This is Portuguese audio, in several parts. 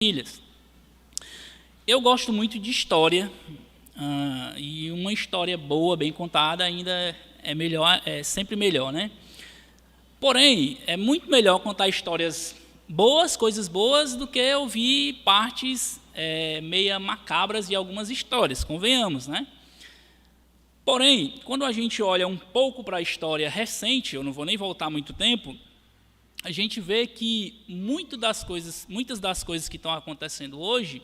famílias. Eu gosto muito de história, e uma história boa, bem contada, ainda é melhor, é sempre melhor, né? Porém, é muito melhor contar histórias boas, coisas boas, do que ouvir partes meia macabras de algumas histórias, convenhamos, né? Porém, quando a gente olha um pouco para a história recente, eu não vou nem voltar muito tempo, a gente vê que muitas das coisas que estão acontecendo hoje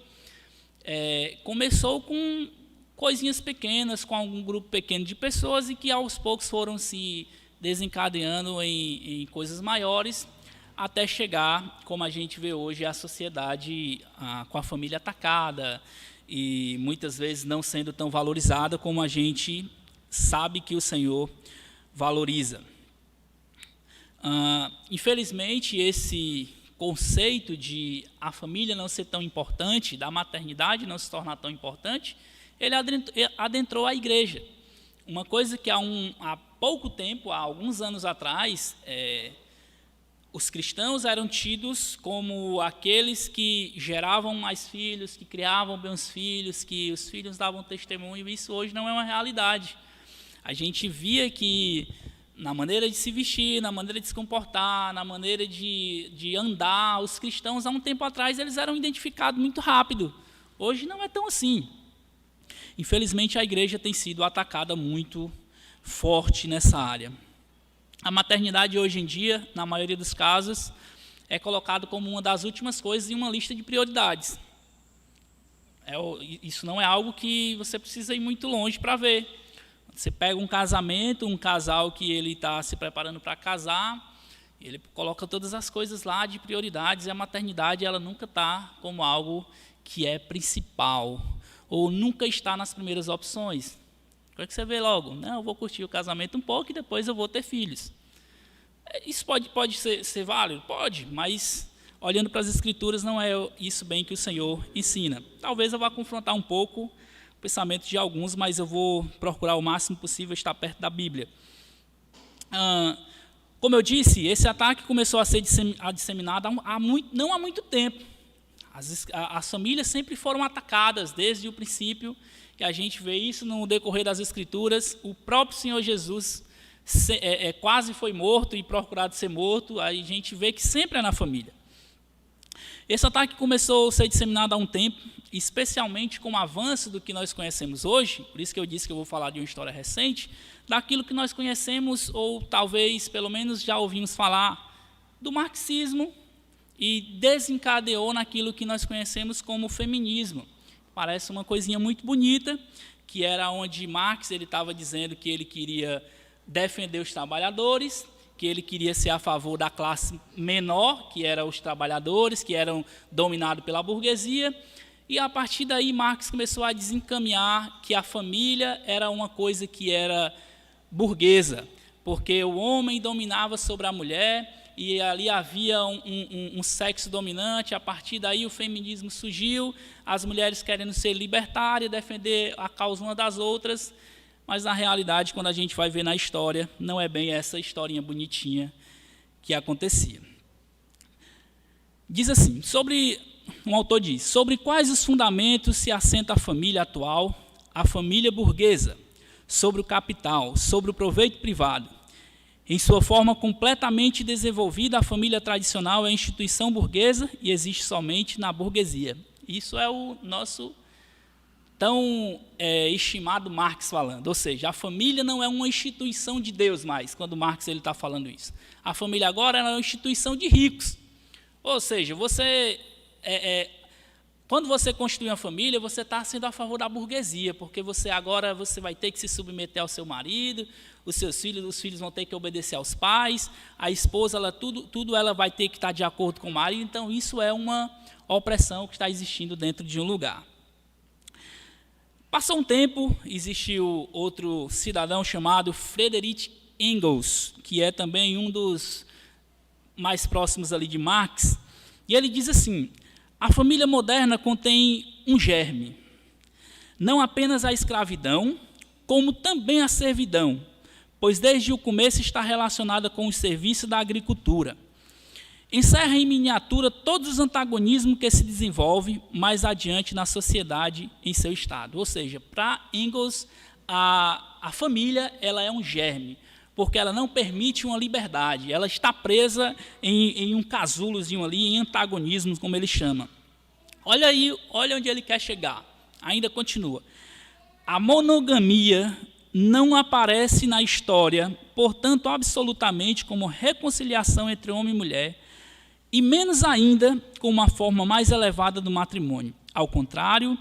começou com coisinhas pequenas, com algum grupo pequeno de pessoas e que aos poucos foram se desencadeando em coisas maiores, até chegar, como a gente vê hoje, a sociedade com a família atacada e muitas vezes não sendo tão valorizada como a gente sabe que o Senhor valoriza. Infelizmente, esse conceito de a família não ser tão importante, da maternidade não se tornar tão importante, ele adentrou a igreja. Uma coisa que há pouco tempo, há alguns anos atrás, os cristãos eram tidos como aqueles que geravam mais filhos, que criavam bem os filhos, que os filhos davam testemunho, e isso hoje não é uma realidade. A gente via que na maneira de se vestir, na maneira de se comportar, na maneira de andar, os cristãos, há um tempo atrás, eles eram identificados muito rápido. Hoje não é tão assim. Infelizmente, a igreja tem sido atacada muito forte nessa área. A maternidade, hoje em dia, na maioria dos casos, é colocada como uma das últimas coisas em uma lista de prioridades. Isso não é algo que você precisa ir muito longe para ver. Você pega um casamento, um casal que ele está se preparando para casar, ele coloca todas as coisas lá de prioridades, e a maternidade ela nunca está como algo que é principal, ou nunca está nas primeiras opções. Como é que você vê logo? Não, eu vou curtir o casamento um pouco e depois eu vou ter filhos. Isso pode ser válido? Pode, mas olhando para as Escrituras não é isso bem que o Senhor ensina. Talvez eu vá confrontar um pouco o pensamento de alguns, mas eu vou procurar o máximo possível estar perto da Bíblia. Como eu disse, esse ataque começou a ser disseminado não há muito tempo. As famílias sempre foram atacadas desde o princípio, e a gente vê isso no decorrer das Escrituras. O próprio Senhor Jesus quase foi morto e procurado ser morto. Aí a gente vê que sempre é na família. Esse ataque começou a ser disseminado há um tempo, especialmente com o avanço do que nós conhecemos hoje, por isso que eu disse que eu vou falar de uma história recente, daquilo que nós conhecemos, ou talvez, pelo menos, já ouvimos falar do marxismo, e desencadeou naquilo que nós conhecemos como feminismo. Parece uma coisinha muito bonita, que era onde Marx estava dizendo que ele queria defender os trabalhadores, que ele queria ser a favor da classe menor, que eram os trabalhadores, que eram dominados pela burguesia, e a partir daí Marx começou a desencaminhar que a família era uma coisa que era burguesa, porque o homem dominava sobre a mulher, e ali havia um sexo dominante. A partir daí o feminismo surgiu, as mulheres querendo ser libertárias, defender a causa uma das outras, mas na realidade, quando a gente vai ver na história, não é bem essa historinha bonitinha que acontecia. Diz assim, um autor diz, sobre quais os fundamentos se assenta a família atual, a família burguesa, sobre o capital, sobre o proveito privado. Em sua forma completamente desenvolvida, a família tradicional é a instituição burguesa e existe somente na burguesia. Isso é o nosso tão estimado Marx falando. Ou seja, a família não é uma instituição de Deus mais, quando Marx está falando isso. A família agora é uma instituição de ricos. Ou seja, quando você constitui uma família, você está sendo a favor da burguesia, porque você vai ter que se submeter ao seu marido, os filhos vão ter que obedecer aos pais, a esposa, tudo ela vai ter que estar de acordo com o marido. Então, isso é uma opressão que está existindo dentro de um lugar. Passou um tempo, existiu outro cidadão chamado Friedrich Engels, que é também um dos mais próximos ali de Marx, e ele diz assim: a família moderna contém um germe, não apenas a escravidão, como também a servidão, pois desde o começo está relacionada com o serviço da agricultura. encerra em miniatura todos os antagonismos que se desenvolvem mais adiante na sociedade em seu estado. Ou seja, para Engels, a família ela é um germe, porque ela não permite uma liberdade, ela está presa em um casulozinho ali, em antagonismos, como ele chama. Olha aí, olha onde ele quer chegar. Ainda continua. A monogamia não aparece na história, portanto, absolutamente como reconciliação entre homem e mulher, e menos ainda com uma forma mais elevada do matrimônio. Ao contrário,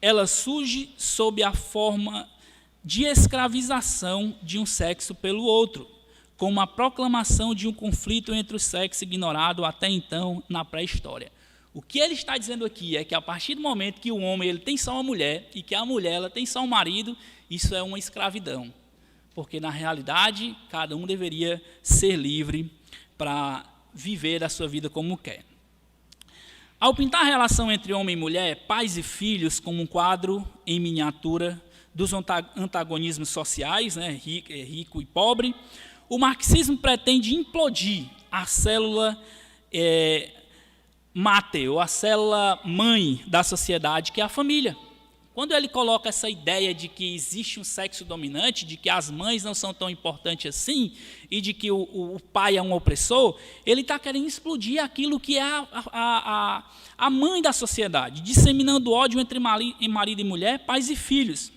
ela surge sob a forma de escravização de um sexo pelo outro, como a proclamação de um conflito entre o sexo ignorado até então na pré-história. O que ele está dizendo aqui é que a partir do momento que o homem ele tem só uma mulher e que a mulher ela tem só um marido, isso é uma escravidão, porque na realidade cada um deveria ser livre para viver a sua vida como quer. Ao pintar a relação entre homem e mulher, pais e filhos como um quadro em miniatura dos antagonismos sociais, né, rico e pobre, o marxismo pretende implodir a célula máter, ou a célula mãe da sociedade, que é a família. Quando ele coloca essa ideia de que existe um sexo dominante, de que as mães não são tão importantes assim, e de que o pai é um opressor, ele está querendo explodir aquilo que é a mãe da sociedade, disseminando ódio entre marido e mulher, pais e filhos.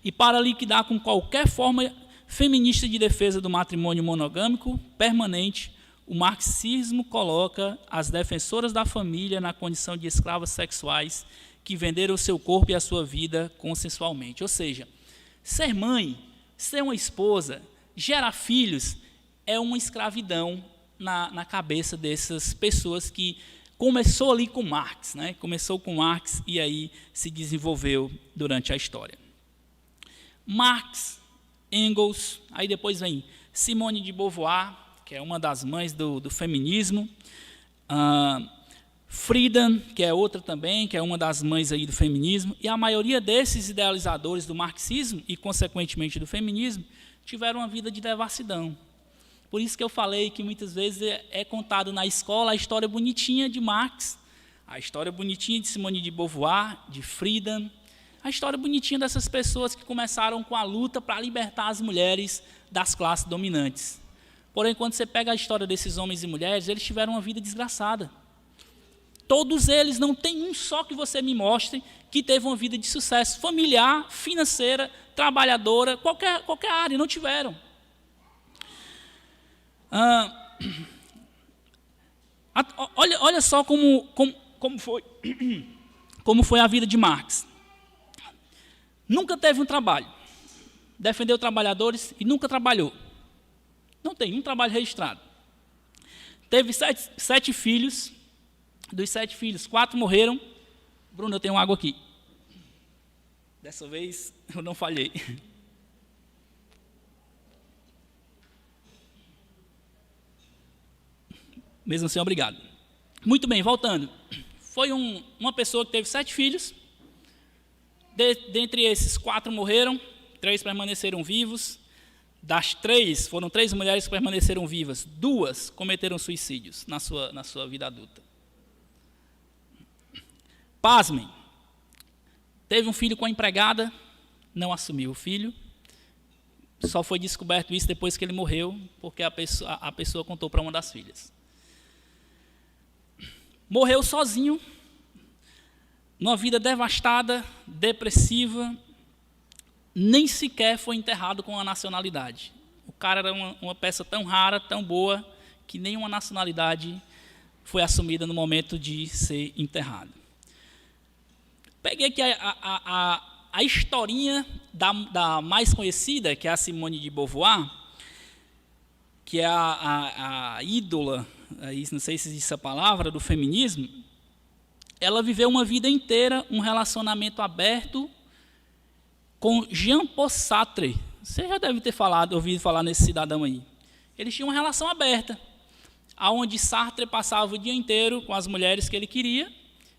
E para liquidar com qualquer forma feminista de defesa do matrimônio monogâmico permanente, o marxismo coloca as defensoras da família na condição de escravas sexuais que venderam o seu corpo e a sua vida consensualmente. Ou seja, ser mãe, ser uma esposa, gerar filhos, é uma escravidão na cabeça dessas pessoas que começou ali com Marx, né? Começou com Marx e aí se desenvolveu durante a história. Marx, Engels, aí depois vem Simone de Beauvoir, que é uma das mães do feminismo, Friedan, que é outra também, que é uma das mães aí do feminismo, e a maioria desses idealizadores do marxismo e, consequentemente, do feminismo, tiveram uma vida de devassidão. Por isso que eu falei que muitas vezes é contado na escola a história bonitinha de Marx, a história bonitinha de Simone de Beauvoir, de Friedan, a história bonitinha dessas pessoas que começaram com a luta para libertar as mulheres das classes dominantes. Porém, quando você pega a história desses homens e mulheres, eles tiveram uma vida desgraçada. Todos eles, não tem um só que você me mostre que teve uma vida de sucesso familiar, financeira, trabalhadora, qualquer área, não tiveram. Olha só como foi a vida de Marx. Nunca teve um trabalho, defendeu trabalhadores e nunca trabalhou. Não tem um trabalho registrado. Teve sete filhos. Dos 7 filhos, 4 morreram. Bruno, eu tenho água aqui. Dessa vez eu não falhei. Mesmo assim, obrigado. Muito bem, voltando. Foi uma pessoa que teve 7 filhos. Dentre esses, 4 morreram, 3 permaneceram vivos. Das 3, foram 3 mulheres que permaneceram vivas. 2 cometeram suicídios na sua vida adulta. Pasmem, teve um filho com a empregada, não assumiu o filho, só foi descoberto isso depois que ele morreu, porque a pessoa contou para uma das filhas. Morreu sozinho, numa vida devastada, depressiva, nem sequer foi enterrado com a nacionalidade. O cara era uma peça tão rara, tão boa, que nenhuma nacionalidade foi assumida no momento de ser enterrado. Peguei aqui a historinha da mais conhecida, que é a Simone de Beauvoir, que é a ídola, não sei se existe essa palavra, do feminismo. Ela viveu uma vida inteira, um relacionamento aberto com Jean-Paul Sartre. Você já deve ter ouvido falar nesse cidadão aí. Eles tinham uma relação aberta, onde Sartre passava o dia inteiro com as mulheres que ele queria,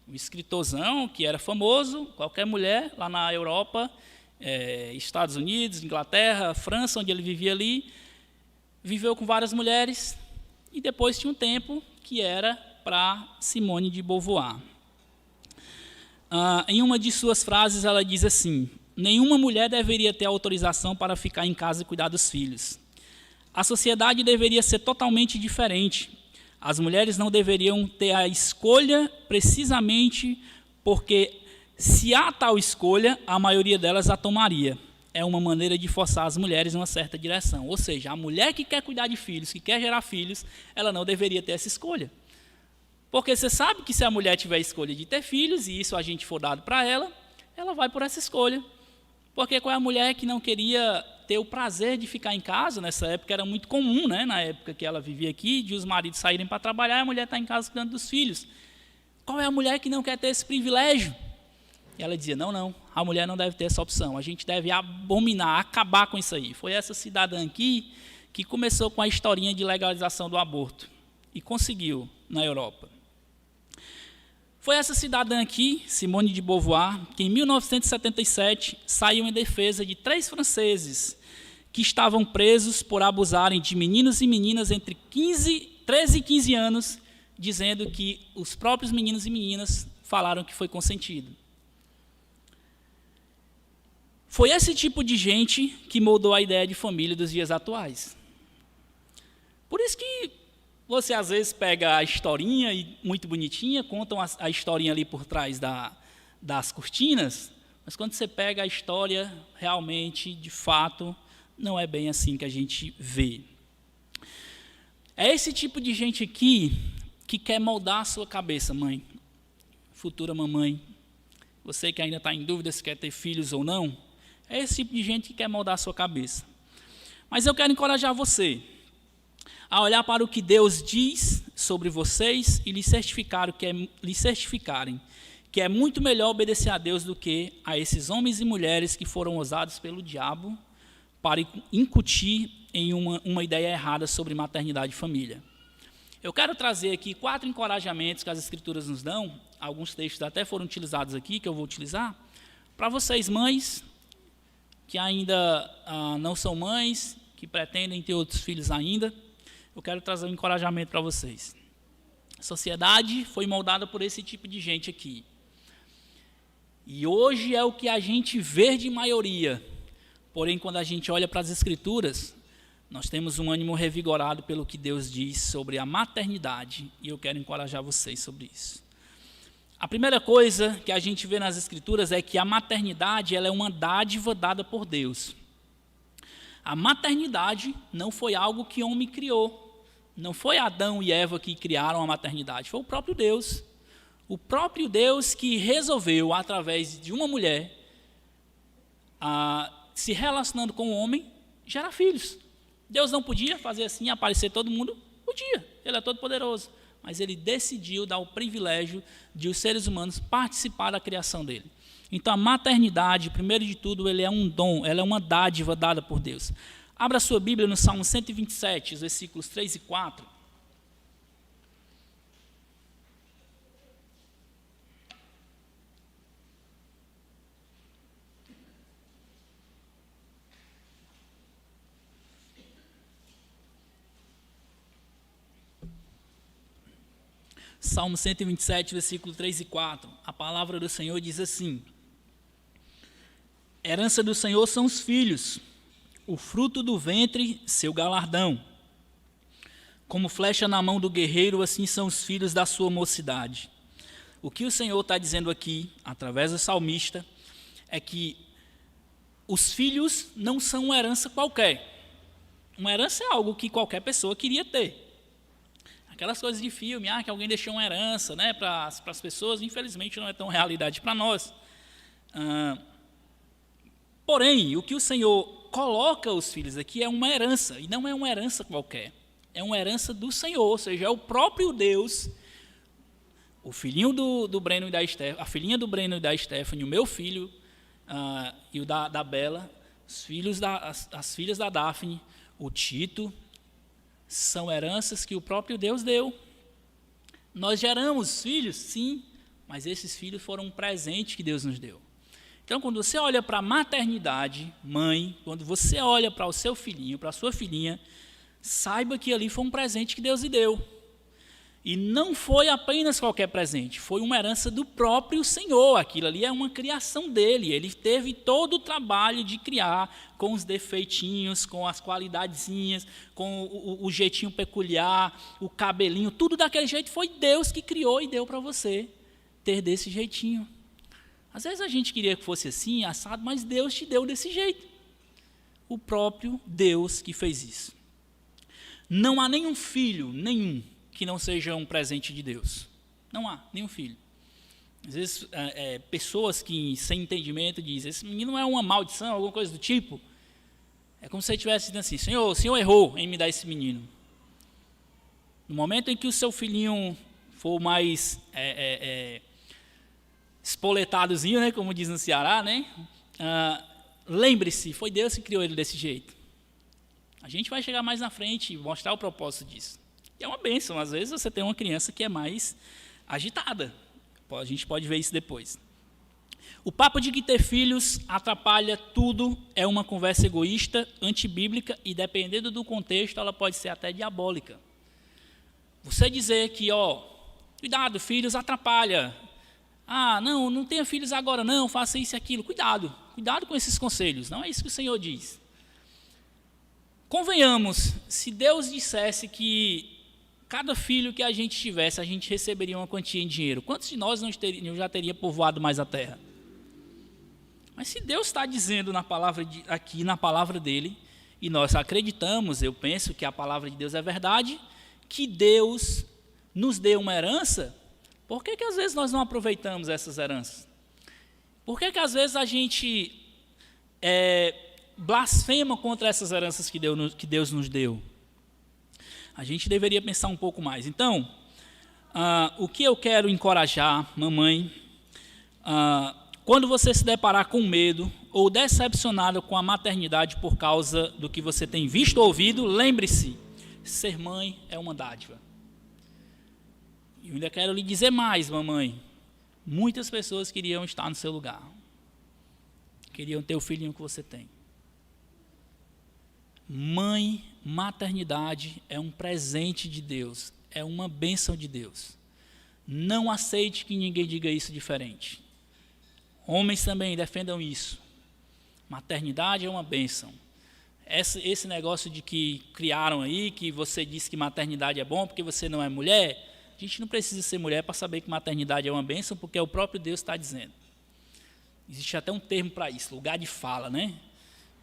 um escritorzão que era famoso, qualquer mulher lá na Europa, Estados Unidos, Inglaterra, França, onde ele vivia ali, viveu com várias mulheres e depois tinha um tempo que era para Simone de Beauvoir. Em uma de suas frases, ela diz assim: nenhuma mulher deveria ter autorização para ficar em casa e cuidar dos filhos. A sociedade deveria ser totalmente diferente. As mulheres não deveriam ter a escolha precisamente porque, se há tal escolha, a maioria delas a tomaria. É uma maneira de forçar as mulheres em uma certa direção. Ou seja, a mulher que quer cuidar de filhos, que quer gerar filhos, ela não deveria ter essa escolha. Porque você sabe que se a mulher tiver a escolha de ter filhos, e isso a gente for dado para ela, ela vai por essa escolha. Porque qual é a mulher que não queria ter o prazer de ficar em casa? Nessa época era muito comum, né? Na época que ela vivia aqui, de os maridos saírem para trabalhar e a mulher está em casa cuidando dos filhos. Qual é a mulher que não quer ter esse privilégio? E ela dizia: não, a mulher não deve ter essa opção, a gente deve abominar, acabar com isso aí. Foi essa cidadã aqui que começou com a historinha de legalização do aborto e conseguiu na Europa. Foi essa cidadã aqui, Simone de Beauvoir, que em 1977 saiu em defesa de 3 franceses que estavam presos por abusarem de meninos e meninas entre 13 e 15 anos, dizendo que os próprios meninos e meninas falaram que foi consentido. Foi esse tipo de gente que moldou a ideia de família dos dias atuais. Por isso que você, às vezes, pega a historinha, e muito bonitinha, contam a historinha ali por trás das cortinas, mas quando você pega a história, realmente, de fato, não é bem assim que a gente vê. É esse tipo de gente aqui que quer moldar a sua cabeça, mãe, futura mamãe. Você que ainda está em dúvida se quer ter filhos ou não, é esse tipo de gente que quer moldar a sua cabeça. Mas eu quero encorajar você a olhar para o que Deus diz sobre vocês e lhes certificarem que é muito melhor obedecer a Deus do que a esses homens e mulheres que foram usados pelo diabo para incutir em uma ideia errada sobre maternidade e família. Eu quero trazer aqui 4 encorajamentos que as Escrituras nos dão, alguns textos até foram utilizados aqui, que eu vou utilizar, para vocês mães que ainda não são mães, que pretendem ter outros filhos ainda. Eu quero trazer um encorajamento para vocês. A sociedade foi moldada por esse tipo de gente aqui. E hoje é o que a gente vê de maioria. Porém, quando a gente olha para as Escrituras, nós temos um ânimo revigorado pelo que Deus diz sobre a maternidade. E eu quero encorajar vocês sobre isso. A primeira coisa que a gente vê nas Escrituras é que a maternidade ela é uma dádiva dada por Deus. A maternidade não foi algo que o homem criou. Não foi Adão e Eva que criaram a maternidade, foi o próprio Deus. O próprio Deus que resolveu, através de uma mulher, se relacionando com o homem, gerar filhos. Deus não podia fazer assim, aparecer todo mundo? Podia, ele é todo poderoso. Mas ele decidiu dar o privilégio de os seres humanos participar da criação dele. Então a maternidade, primeiro de tudo, ele é um dom, ela é uma dádiva dada por Deus. Abra sua Bíblia no Salmo 127, versículos 3 e 4. Salmo 127, versículo 3 e 4. A palavra do Senhor diz assim: herança do Senhor são os filhos, o fruto do ventre, seu galardão. Como flecha na mão do guerreiro, assim são os filhos da sua mocidade. O que o Senhor está dizendo aqui, através do salmista, é que os filhos não são uma herança qualquer. Uma herança é algo que qualquer pessoa queria ter. Aquelas coisas de filme, que alguém deixou uma herança, né, para as pessoas, infelizmente não é tão realidade para nós. Porém, o que o Senhor coloca os filhos aqui é uma herança, e não é uma herança qualquer. É uma herança do Senhor, ou seja, é o próprio Deus, o filhinho do Breno e da Stephanie, a filhinha do Breno e da Stephanie, o meu filho e o da Bela, as filhas da Daphne, o Tito, são heranças que o próprio Deus deu. Nós geramos filhos, sim, mas esses filhos foram um presente que Deus nos deu. Então, quando você olha para a maternidade, mãe, quando você olha para o seu filhinho, para a sua filhinha, saiba que ali foi um presente que Deus lhe deu. E não foi apenas qualquer presente, foi uma herança do próprio Senhor. Aquilo ali é uma criação dele. Ele teve todo o trabalho de criar, com os defeitinhos, com as qualidadezinhas, com o jeitinho peculiar, o cabelinho, tudo daquele jeito. Foi Deus que criou e deu para você ter desse jeitinho. Às vezes a gente queria que fosse assim, assado, mas Deus te deu desse jeito. O próprio Deus que fez isso. Não há nenhum filho, nenhum, que não seja um presente de Deus. Não há nenhum filho. Às vezes, pessoas que, sem entendimento, dizem, esse menino é uma maldição, alguma coisa do tipo. É como se você estivesse dizendo assim, Senhor, o Senhor errou em me dar esse menino. No momento em que o seu filhinho for mais espoletadozinho, né, como diz no Ceará, né, lembre-se, foi Deus que criou ele desse jeito. A gente vai chegar mais na frente e mostrar o propósito disso. E é uma bênção, às vezes você tem uma criança que é mais agitada. A gente pode ver isso depois. O papo de que ter filhos atrapalha tudo é uma conversa egoísta, antibíblica e, dependendo do contexto, ela pode ser até diabólica. Você dizer que, cuidado, filhos atrapalha. Não tenha filhos agora não, faça isso e aquilo. Cuidado com esses conselhos, não é isso que o Senhor diz. Convenhamos, se Deus dissesse que cada filho que a gente tivesse, a gente receberia uma quantia em dinheiro, quantos de nós não já teria povoado mais a terra? Mas se Deus está dizendo aqui na palavra dele, e nós acreditamos, eu penso que a palavra de Deus é verdade, que Deus nos deu uma herança, por que às vezes nós não aproveitamos essas heranças? Por que às vezes a gente blasfema contra essas heranças que Deus nos deu? A gente deveria pensar um pouco mais. Então, o que eu quero encorajar, mamãe, quando você se deparar com medo ou decepcionado com a maternidade por causa do que você tem visto ou ouvido, lembre-se, ser mãe é uma dádiva. E eu ainda quero lhe dizer mais, mamãe. Muitas pessoas queriam estar no seu lugar. Queriam ter o filhinho que você tem. Mãe, maternidade é um presente de Deus, é uma bênção de Deus. Não aceite que ninguém diga isso diferente. Homens também defendam isso. Maternidade é uma bênção. Esse negócio de que criaram aí, que você disse que maternidade é bom porque você não é mulher, a gente não precisa ser mulher para saber que maternidade é uma bênção, porque o próprio Deus está dizendo. Existe até um termo para isso, lugar de fala, né?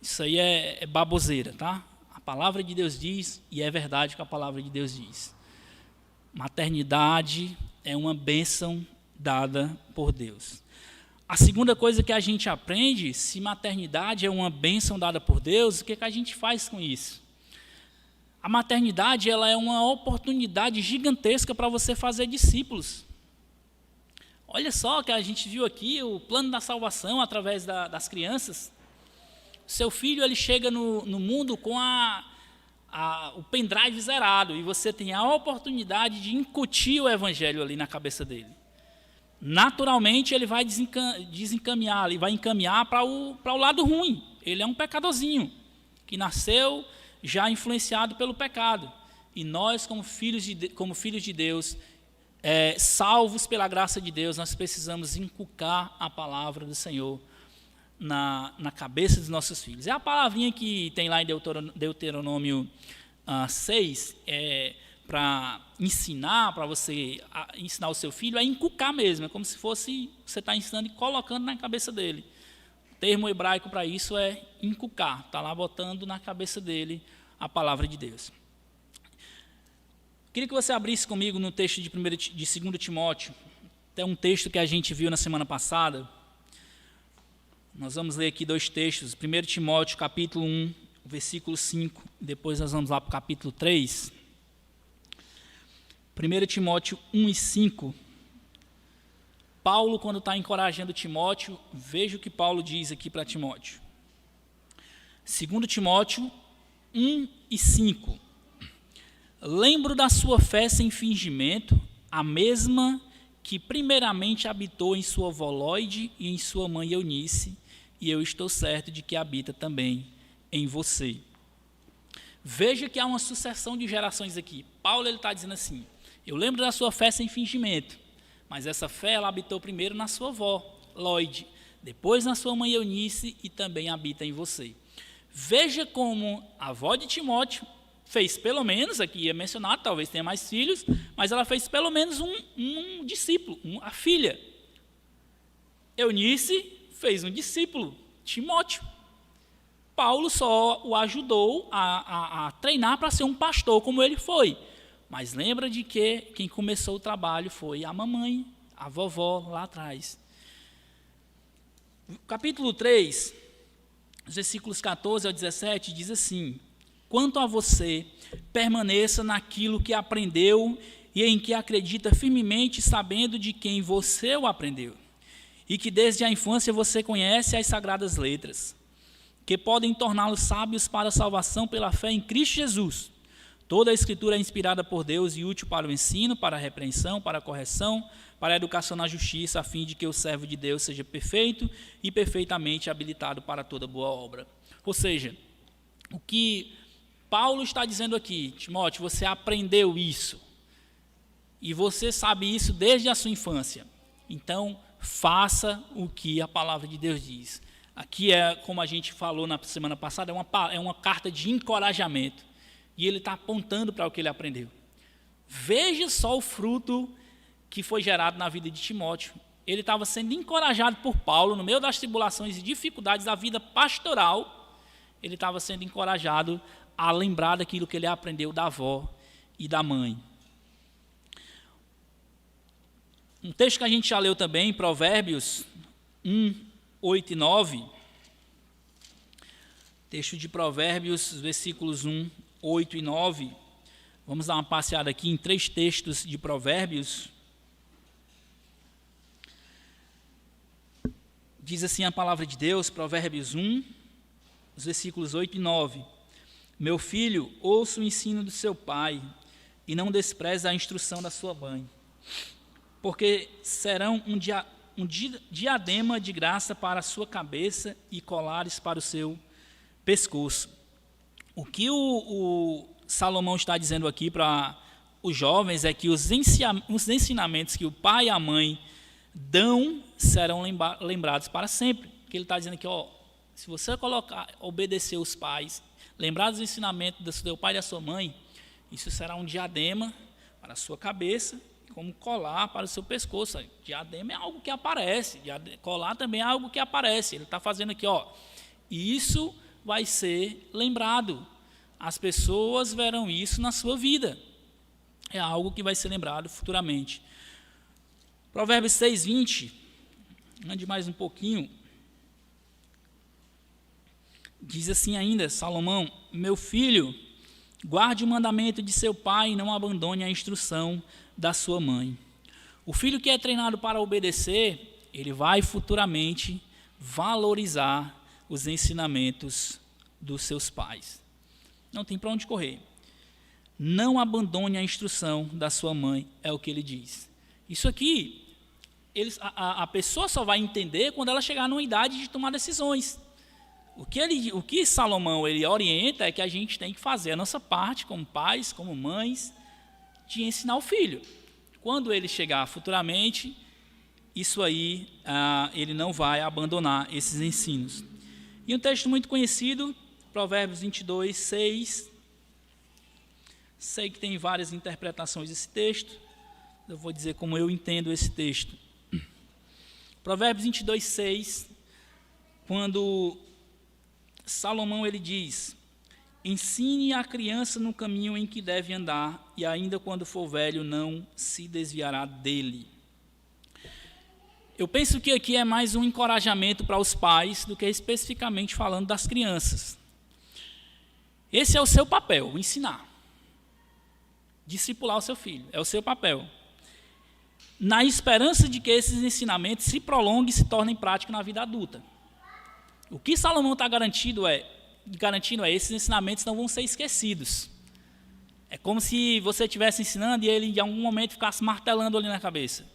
Isso aí é baboseira, tá? A palavra de Deus diz, e é verdade que a palavra de Deus diz. Maternidade é uma bênção dada por Deus. A segunda coisa que a gente aprende, se maternidade é uma bênção dada por Deus, o que a gente faz com isso? A maternidade ela é uma oportunidade gigantesca para você fazer discípulos. Olha só que a gente viu aqui o plano da salvação através das crianças. Seu filho ele chega no mundo com o pendrive zerado e você tem a oportunidade de incutir o evangelho ali na cabeça dele. Naturalmente ele vai desencaminhar, ele vai encaminhar para o lado ruim. Ele é um pecadorzinho que nasceu já influenciado pelo pecado. E nós, como filhos de Deus, salvos pela graça de Deus, nós precisamos inculcar a palavra do Senhor na cabeça dos nossos filhos. É a palavrinha que tem lá em Deuteronômio 6, para ensinar, para você ensinar o seu filho, é inculcar mesmo, é como se fosse você está ensinando e colocando na cabeça dele. O termo hebraico para isso é inculcar, está lá botando na cabeça dele a palavra de Deus. Queria que você abrisse comigo no texto de 2 Timóteo, até um texto que a gente viu na semana passada. Nós vamos ler aqui 2 textos, 1 Timóteo capítulo 1, versículo 5, depois nós vamos lá para o capítulo 3. 1 Timóteo 1 e 5. Paulo, quando está encorajando Timóteo, veja o que Paulo diz aqui para Timóteo. 2 Timóteo 1 e 5. Lembro da sua fé sem fingimento, a mesma que primeiramente habitou em sua avó Lóide e em sua mãe Eunice, e eu estou certo de que habita também em você. Veja que há uma sucessão de gerações aqui. Paulo está dizendo assim: eu lembro da sua fé sem fingimento, mas essa fé ela habitou primeiro na sua avó, Lloyd, depois na sua mãe Eunice e também habita em você. Veja como a avó de Timóteo fez pelo menos, aqui é mencionado, talvez tenha mais filhos, mas ela fez pelo menos um discípulo, a filha. Eunice fez um discípulo, Timóteo. Paulo só o ajudou a treinar para ser um pastor como ele foi. Mas lembra de que quem começou o trabalho foi a mamãe, a vovó lá atrás. Capítulo 3, os versículos 14 ao 17, diz assim: quanto a você, permaneça naquilo que aprendeu e em que acredita firmemente, sabendo de quem você o aprendeu, e que desde a infância você conhece as sagradas letras, que podem torná-los sábios para a salvação pela fé em Cristo Jesus. Toda a Escritura é inspirada por Deus e útil para o ensino, para a repreensão, para a correção, para a educação na justiça, a fim de que o servo de Deus seja perfeito e perfeitamente habilitado para toda boa obra. Ou seja, o que Paulo está dizendo aqui: Timóteo, você aprendeu isso, e você sabe isso desde a sua infância, então faça o que a palavra de Deus diz. Aqui é, como a gente falou na semana passada, é uma carta de encorajamento, e ele está apontando para o que ele aprendeu. Veja só o fruto que foi gerado na vida de Timóteo. Ele estava sendo encorajado por Paulo, no meio das tribulações e dificuldades da vida pastoral, ele estava sendo encorajado a lembrar daquilo que ele aprendeu da avó e da mãe. Um texto que a gente já leu também, Provérbios 1, 8 e 9. Texto de Provérbios, versículos 1, 8 e 9. Vamos dar uma passeada aqui em 3 textos de Provérbios. Diz assim a palavra de Deus, Provérbios 1, os versículos 8 e 9. Meu filho, ouça o ensino do seu pai, e não despreze a instrução da sua mãe, porque serão um diadema de graça para a sua cabeça e colares para o seu pescoço. O que o Salomão está dizendo aqui para os jovens é que os ensinamentos que o pai e a mãe dão serão lembrados para sempre. Porque ele está dizendo aqui, se você obedecer os pais, lembrar dos ensinamentos do seu pai e da sua mãe, isso será um diadema para a sua cabeça, como colar para o seu pescoço. Diadema é algo que aparece, colar também é algo que aparece. Ele está fazendo aqui, isso vai ser lembrado. As pessoas verão isso na sua vida. É algo que vai ser lembrado futuramente. Provérbios 6, 20. Ande mais um pouquinho. Diz assim ainda, Salomão: meu filho, guarde o mandamento de seu pai e não abandone a instrução da sua mãe. O filho que é treinado para obedecer, ele vai futuramente valorizar os ensinamentos dos seus pais. Não tem para onde correr. Não abandone a instrução da sua mãe, é o que ele diz. Isso aqui, a pessoa só vai entender quando ela chegar numa idade de tomar decisões. O que Salomão ele orienta é que a gente tem que fazer a nossa parte como pais, como mães, de ensinar o filho. Quando ele chegar futuramente, isso aí, ele não vai abandonar esses ensinos. E um texto muito conhecido, Provérbios 22, 6. Sei que tem várias interpretações desse texto, eu vou dizer como eu entendo esse texto. Provérbios 22, 6, quando Salomão ele diz: ensine a criança no caminho em que deve andar, e ainda quando for velho não se desviará dele. Eu penso que aqui é mais um encorajamento para os pais do que especificamente falando das crianças. Esse é o seu papel, ensinar. Discipular o seu filho, é o seu papel. Na esperança de que esses ensinamentos se prolonguem e se tornem práticos na vida adulta. O que Salomão está garantindo é esses ensinamentos não vão ser esquecidos. É como se você estivesse ensinando e ele em algum momento ficasse martelando ali na cabeça.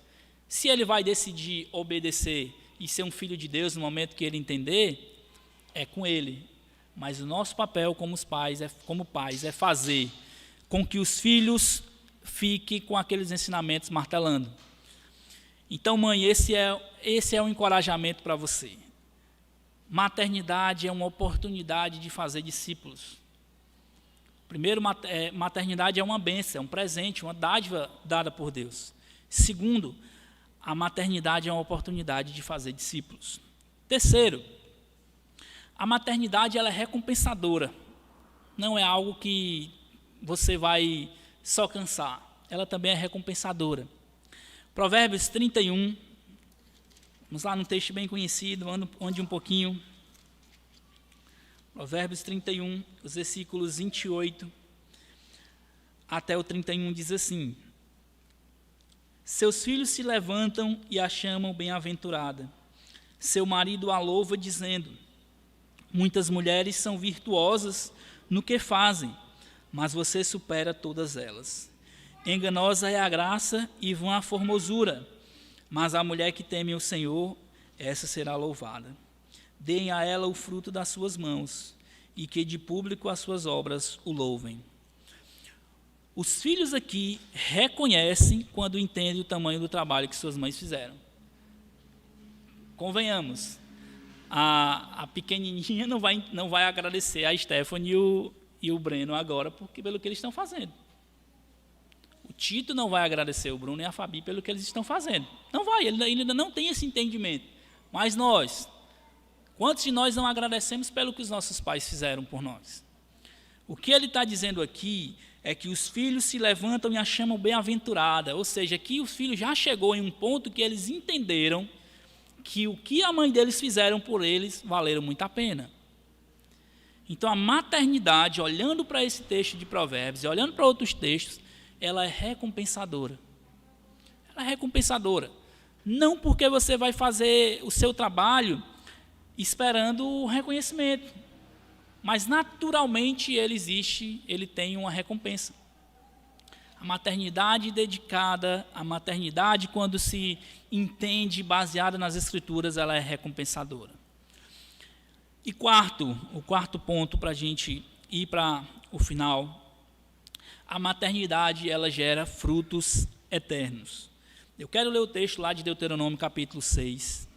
Se ele vai decidir obedecer e ser um filho de Deus no momento que ele entender, é com ele. mas o nosso papel como pais é fazer com que os filhos fiquem com aqueles ensinamentos martelando. Então, mãe, esse é um encorajamento para você. Maternidade é uma oportunidade de fazer discípulos. Primeiro, maternidade é uma bênção, é um presente, uma dádiva dada por Deus. Segundo, a maternidade é uma oportunidade de fazer discípulos. Terceiro, a maternidade ela é recompensadora. Não é algo que você vai só cansar. Ela também é recompensadora. Provérbios 31, vamos lá num texto bem conhecido, onde um pouquinho. Provérbios 31, os versículos 28 até o 31 diz assim: seus filhos se levantam e a chamam bem-aventurada. Seu marido a louva dizendo: muitas mulheres são virtuosas no que fazem, mas você supera todas elas. Enganosa é a graça e vã a formosura, mas a mulher que teme o Senhor, essa será louvada. Deem a ela o fruto das suas mãos, e que de público as suas obras o louvem. Os filhos aqui reconhecem quando entendem o tamanho do trabalho que suas mães fizeram. Convenhamos, a pequenininha não vai agradecer a Stephanie e o Breno agora pelo que eles estão fazendo. O Tito não vai agradecer o Bruno e a Fabi pelo que eles estão fazendo. Não vai, ele ainda não tem esse entendimento. Mas nós, quantos de nós não agradecemos pelo que os nossos pais fizeram por nós? O que ele está dizendo aqui é que os filhos se levantam e a chamam bem-aventurada, ou seja, que os filhos já chegou em um ponto que eles entenderam que o que a mãe deles fizeram por eles valeram muito a pena. Então a maternidade, olhando para esse texto de Provérbios e olhando para outros textos, ela é recompensadora. Ela é recompensadora. Não porque você vai fazer o seu trabalho esperando o reconhecimento, mas naturalmente ele existe, ele tem uma recompensa. A maternidade dedicada, a maternidade quando se entende, baseada nas Escrituras, ela é recompensadora. E o quarto ponto para a gente ir para o final, a maternidade ela gera frutos eternos. Eu quero ler o texto lá de Deuteronômio capítulo 6.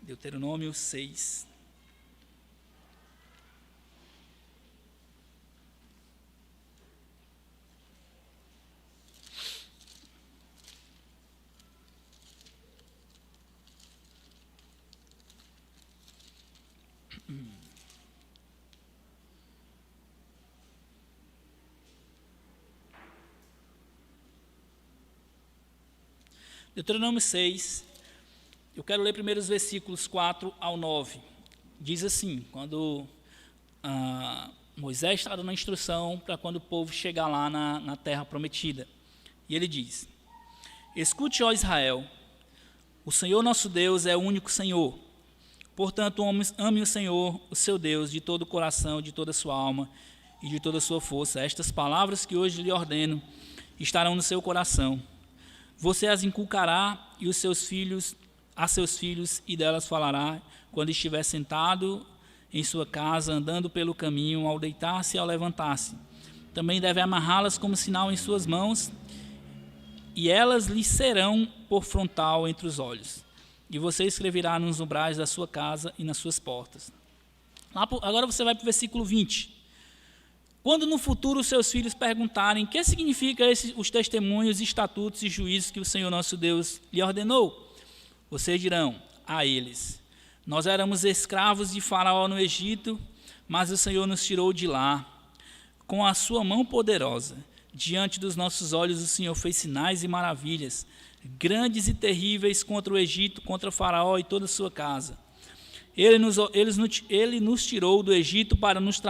Deuteronômio 6. Deuteronômio 6, eu quero ler primeiro os versículos 4 ao 9. Diz assim, quando Moisés está dando a instrução para quando o povo chegar lá na terra prometida. E ele diz: escute, ó Israel, o Senhor nosso Deus é o único Senhor. Portanto, ame o Senhor, o seu Deus, de todo o coração, de toda a sua alma e de toda a sua força. Estas palavras que hoje lhe ordeno estarão no seu coração. Você as inculcará a seus filhos, e delas falará, quando estiver sentado em sua casa, andando pelo caminho, ao deitar-se e ao levantar-se. Também deve amarrá-las como sinal em suas mãos, e elas lhe serão por frontal entre os olhos. E você escreverá nos umbrais da sua casa e nas suas portas. Agora você vai para o versículo 20. Quando no futuro os seus filhos perguntarem o que significa os testemunhos, estatutos e juízos que o Senhor nosso Deus lhe ordenou, vocês dirão a eles: nós éramos escravos de Faraó no Egito, mas o Senhor nos tirou de lá com a sua mão poderosa. Diante dos nossos olhos o Senhor fez sinais e maravilhas, grandes e terríveis contra o Egito, contra Faraó e toda a sua casa. Ele nos tirou do Egito para nos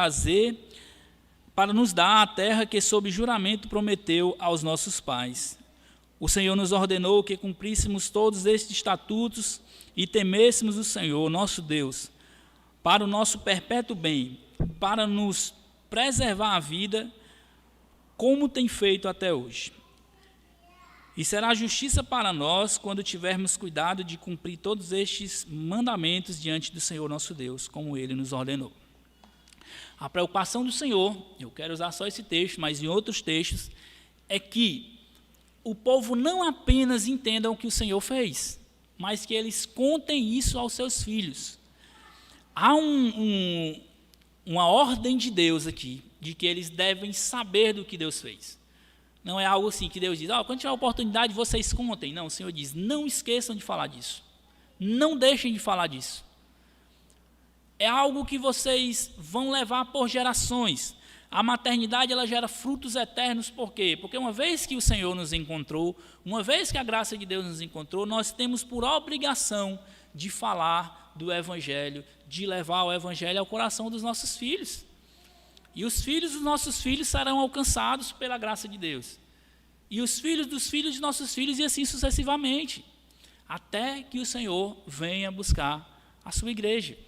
dar a terra que sob juramento prometeu aos nossos pais. O Senhor nos ordenou que cumpríssemos todos estes estatutos e temêssemos o Senhor, nosso Deus, para o nosso perpétuo bem, para nos preservar a vida, como tem feito até hoje. E será justiça para nós quando tivermos cuidado de cumprir todos estes mandamentos diante do Senhor nosso Deus, como Ele nos ordenou. A preocupação do Senhor, eu quero usar só esse texto, mas em outros textos, é que o povo não apenas entenda o que o Senhor fez, mas que eles contem isso aos seus filhos. Há uma ordem de Deus aqui, de que eles devem saber do que Deus fez. Não é algo assim que Deus diz, quando tiver oportunidade vocês contem. Não, o Senhor diz, não esqueçam de falar disso. Não deixem de falar disso. É algo que vocês vão levar por gerações. A maternidade, ela gera frutos eternos, por quê? Porque uma vez que o Senhor nos encontrou, uma vez que a graça de Deus nos encontrou, nós temos por obrigação de falar do Evangelho, de levar o Evangelho ao coração dos nossos filhos. E os filhos dos nossos filhos serão alcançados pela graça de Deus. E os filhos dos filhos de nossos filhos, e assim sucessivamente, até que o Senhor venha buscar a sua igreja.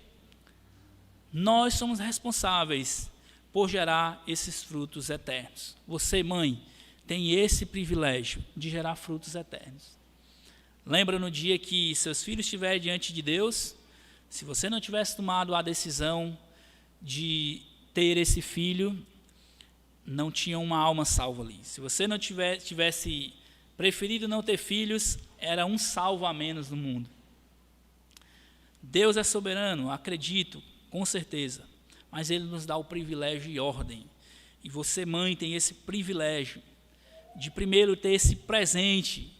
Nós somos responsáveis por gerar esses frutos eternos. Você, mãe, tem esse privilégio de gerar frutos eternos. Lembra no dia que seus filhos estiverem diante de Deus, se você não tivesse tomado a decisão de ter esse filho, não tinha uma alma salva ali. Se você não tivesse preferido não ter filhos, era um salvo a menos no mundo. Deus é soberano, acredito, com certeza, mas Ele nos dá o privilégio e ordem. E você, mãe, tem esse privilégio de primeiro ter esse presente,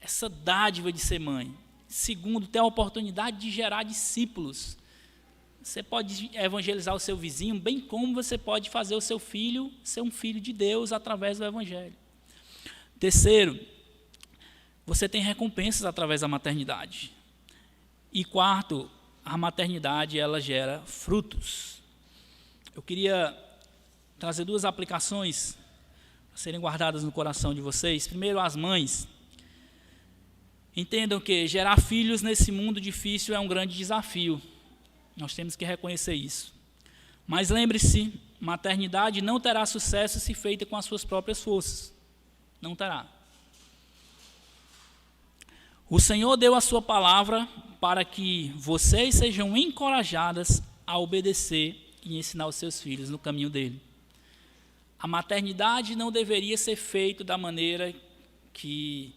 essa dádiva de ser mãe. Segundo, ter a oportunidade de gerar discípulos. Você pode evangelizar o seu vizinho, bem como você pode fazer o seu filho ser um filho de Deus através do Evangelho. Terceiro, você tem recompensas através da maternidade. E quarto, a maternidade, ela gera frutos. Eu queria trazer duas aplicações para serem guardadas no coração de vocês. Primeiro, as mães. Entendam que gerar filhos nesse mundo difícil é um grande desafio. Nós temos que reconhecer isso. Mas lembre-se, maternidade não terá sucesso se feita com as suas próprias forças. Não terá. O Senhor deu a sua palavra para que vocês sejam encorajadas a obedecer e ensinar os seus filhos no caminho dele. A maternidade não deveria ser feita da maneira que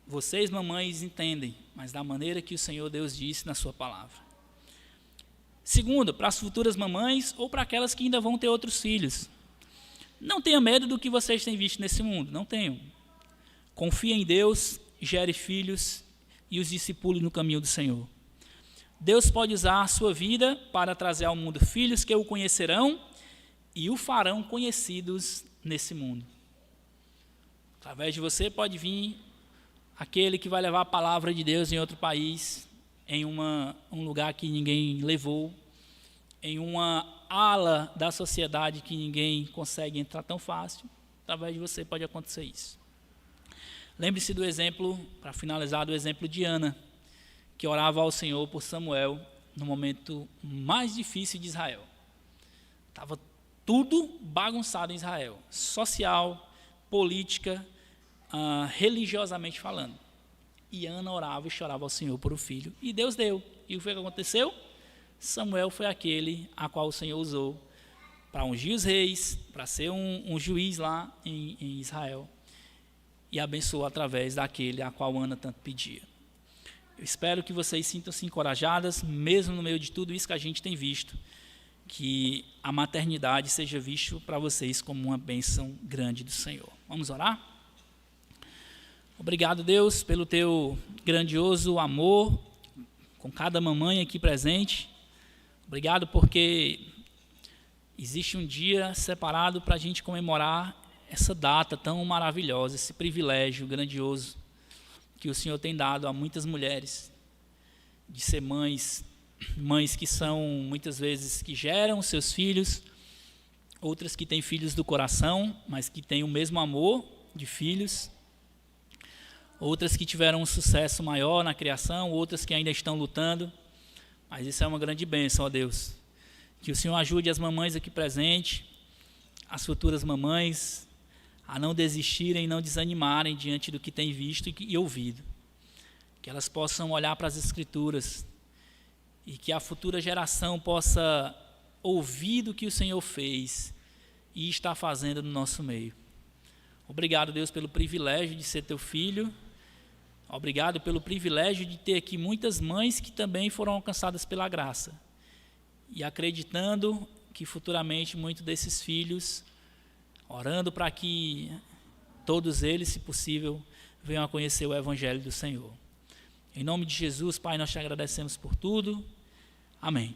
vocês, mamães, entendem, mas da maneira que o Senhor Deus disse na sua palavra. Segundo, para as futuras mamães ou para aquelas que ainda vão ter outros filhos. Não tenha medo do que vocês têm visto nesse mundo, não tenham. Confie em Deus, gere filhos e os discipule no caminho do Senhor. Deus pode usar a sua vida para trazer ao mundo filhos que o conhecerão e o farão conhecidos nesse mundo. Através de você pode vir aquele que vai levar a palavra de Deus em outro país, em um lugar que ninguém levou, em uma ala da sociedade que ninguém consegue entrar tão fácil. Através de você pode acontecer isso. Lembre-se do exemplo, para finalizar, do exemplo de Ana, que orava ao Senhor por Samuel no momento mais difícil de Israel. Estava tudo bagunçado em Israel, social, política, religiosamente falando. E Ana orava e chorava ao Senhor por o filho, e Deus deu. E o que aconteceu? Samuel foi aquele a qual o Senhor usou para ungir os reis, para ser um juiz lá em Israel, e abençoou através daquele a qual Ana tanto pedia. Eu espero que vocês sintam-se encorajadas, mesmo no meio de tudo isso que a gente tem visto, que a maternidade seja visto para vocês como uma bênção grande do Senhor. Vamos orar? Obrigado, Deus, pelo teu grandioso amor com cada mamãe aqui presente. Obrigado porque existe um dia separado para a gente comemorar essa data tão maravilhosa, esse privilégio grandioso que o Senhor tem dado a muitas mulheres de ser mães que são muitas vezes que geram seus filhos, outras que têm filhos do coração, mas que têm o mesmo amor de filhos, outras que tiveram um sucesso maior na criação, outras que ainda estão lutando, mas isso é uma grande bênção, ó Deus. Que o Senhor ajude as mamães aqui presentes, as futuras mamães, a não desistirem e não desanimarem diante do que têm visto e ouvido. Que elas possam olhar para as Escrituras e que a futura geração possa ouvir do que o Senhor fez e está fazendo no nosso meio. Obrigado, Deus, pelo privilégio de ser teu filho. Obrigado pelo privilégio de ter aqui muitas mães que também foram alcançadas pela graça. E acreditando que futuramente muitos desses filhos, orando para que todos eles, se possível, venham a conhecer o Evangelho do Senhor. Em nome de Jesus, Pai, nós te agradecemos por tudo. Amém.